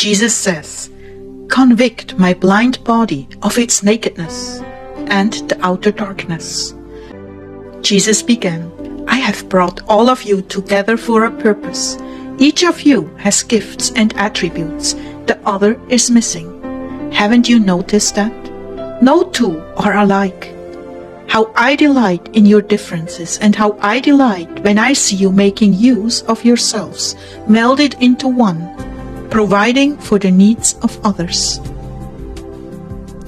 Jesus says, "Convict my blind body of its nakedness and the outer darkness." Jesus began, "I have brought all of you together for a purpose. Each of you has gifts and attributes. The other is missing. Haven't you noticed that? No two are alike. How I delight in your differences, and how I delight when I see you making use of yourselves, melded into one, providing for the needs of others.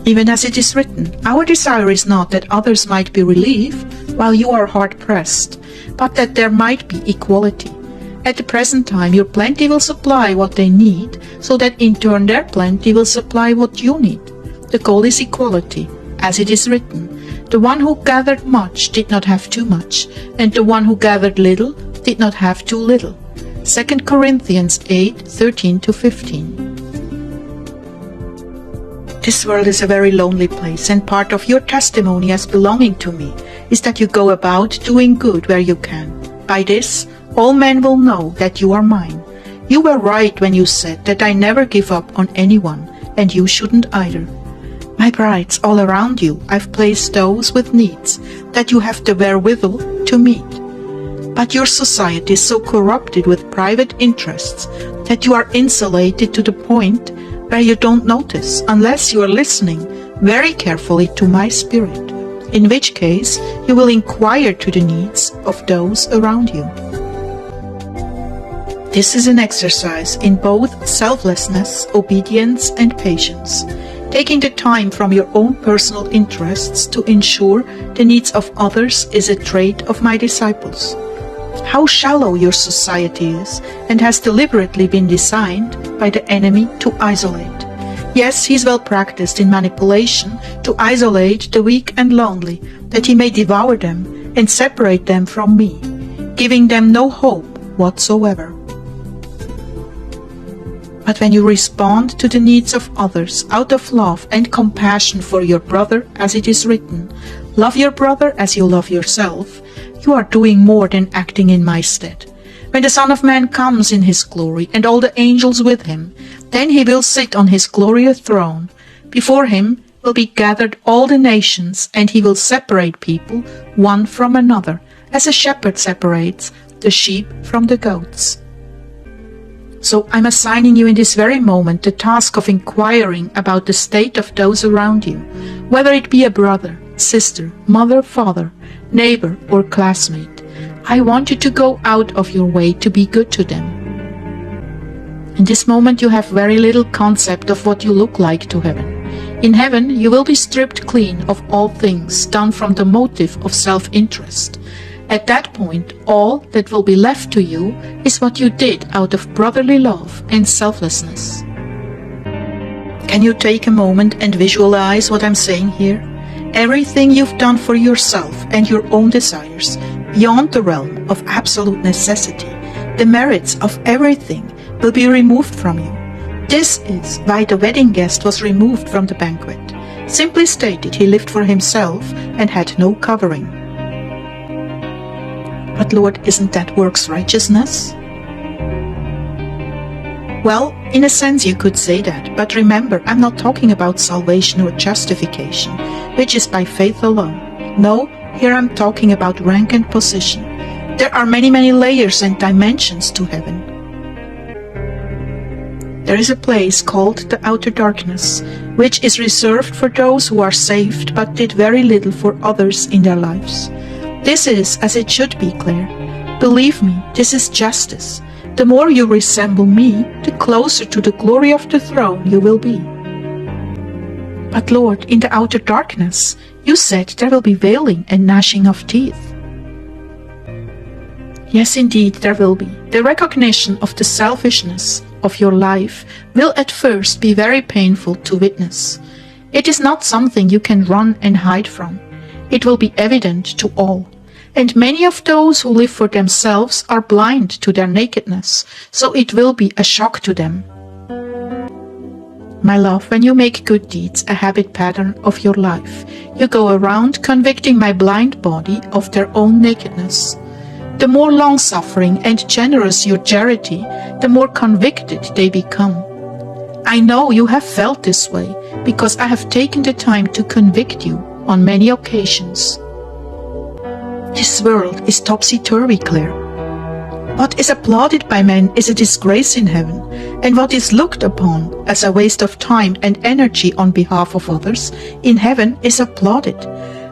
Even as it is written, our desire is not that others might be relieved while you are hard-pressed, but that there might be equality. At the present time your plenty will supply what they need, so that in turn their plenty will supply what you need. The goal is equality, as it is written, the one who gathered much did not have too much, and the one who gathered little did not have too little." 2 Corinthians 8:13-15. This world is a very lonely place, and part of your testimony as belonging to me is that you go about doing good where you can. By this, all men will know that you are mine. You were right when you said that I never give up on anyone, and you shouldn't either. My brides all around you, I've placed those with needs that you have the wherewithal to meet. But your society is so corrupted with private interests that you are insulated to the point where you don't notice unless you are listening very carefully to my spirit, in which case you will inquire to the needs of those around you. This is an exercise in both selflessness, obedience, and patience, taking the time from your own personal interests to ensure the needs of others is a trait of my disciples. How shallow your society is, and has deliberately been designed by the enemy to isolate. Yes, he's well practiced in manipulation to isolate the weak and lonely, that he may devour them and separate them from me, giving them no hope whatsoever. But when you respond to the needs of others out of love and compassion for your brother, as it is written, "Love your brother as you love yourself," you are doing more than acting in my stead. When the Son of Man comes in his glory and all the angels with him, then he will sit on his glorious throne. Before him will be gathered all the nations, and he will separate people one from another, as a shepherd separates the sheep from the goats. So I'm assigning you in this very moment the task of inquiring about the state of those around you, whether it be a brother, sister, mother, father, neighbor, or classmate. I want you to go out of your way to be good to them. In this moment you have very little concept of what you look like to heaven. In heaven you will be stripped clean of all things done from the motive of self-interest. At that point, all that will be left to you is what you did out of brotherly love and selflessness. Can you take a moment and visualize what I'm saying here? Everything you've done for yourself and your own desires, beyond the realm of absolute necessity, the merits of everything will be removed from you. This is why the wedding guest was removed from the banquet. Simply stated, he lived for himself and had no covering. But Lord, isn't that works righteousness? Well, in a sense you could say that, but remember, I'm not talking about salvation or justification, which is by faith alone. No, here I'm talking about rank and position. There are many layers and dimensions to heaven. There is a place called the outer darkness, which is reserved for those who are saved but did very little for others in their lives. This is as it should be, Clare. Believe me, this is justice. The more you resemble me, the closer to the glory of the throne you will be. But Lord, in the outer darkness, you said there will be wailing and gnashing of teeth. Yes, indeed, there will be. The recognition of the selfishness of your life will at first be very painful to witness. It is not something you can run and hide from. It will be evident to all. And many of those who live for themselves are blind to their nakedness, so it will be a shock to them. My love, when you make good deeds a habit pattern of your life, you go around convicting my blind body of their own nakedness. The more long-suffering and generous your charity, the more convicted they become. I know you have felt this way, because I have taken the time to convict you on many occasions. This world is topsy-turvy, Clare. What is applauded by men is a disgrace in heaven, and what is looked upon as a waste of time and energy on behalf of others, in heaven is applauded.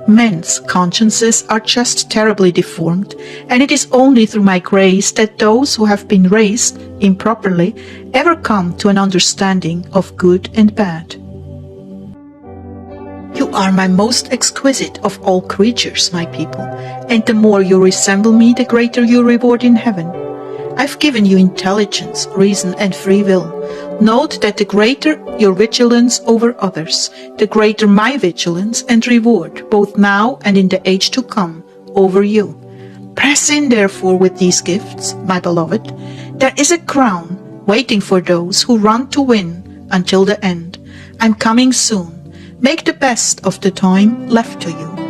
Men's consciences are just terribly deformed, and it is only through my grace that those who have been raised improperly ever come to an understanding of good and bad. You are my most exquisite of all creatures, my people, and the more you resemble me, the greater your reward in heaven. I've given you intelligence, reason, and free will. Note that the greater your vigilance over others, the greater my vigilance and reward, both now and in the age to come, over you. Press in, therefore, with these gifts, my beloved. There is a crown waiting for those who run to win until the end. I'm coming soon. Make the best of the time left to you.